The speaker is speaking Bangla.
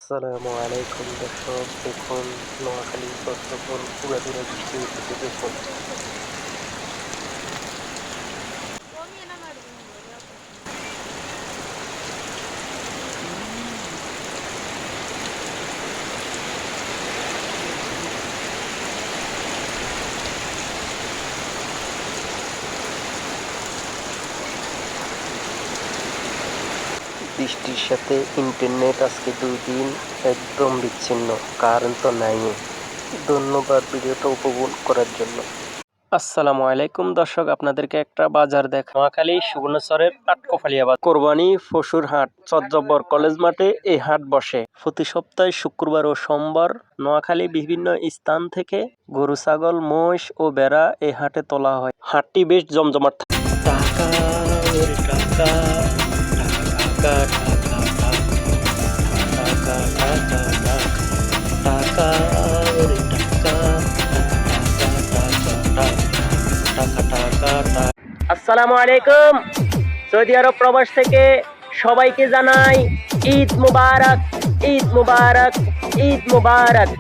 আসসালামু আলাইকুম দর্শক, দেখুন নোয়াখালী যখন পুরাদুরা বৃষ্টি হচ্ছে দেখুন। বৃষ্টির সাথে ইন্টারনেট আজকে 2 দিন একদম বিচ্ছিন্ন, কারেন্ট তো নাই। ধন্যবাদ ভিডিওটা উপভোগ করার জন্য। আসসালামু আলাইকুম দর্শক, আপনাদেরকে একটা বাজার দেখা। নোয়াখালী সুবর্ণচরের আটকোফালিয়া বাজার কোরবানি পশুর হাট চট্টগ্রাম কলেজ মাঠে এই হাট বসে প্রতি সপ্তাহে শুক্রবার ও সোমবার। নোয়াখালী বিভিন্ন স্থান থেকে গরু, ছাগল, মহিষ ও ভেড়া এই হাটে তোলা হয়। হাটটি বেশ জমজমাট থাকে। টাকা ওরে টাকা, টাকা টাকা টাকা টাকা টাকা ওরে টাকা, আসসালামু আলাইকুম। সৌদি আরব প্রবাস থেকে সবাইকে জানাই ঈদ মুবারক, ঈদ মুবারক, ঈদ মুবারক।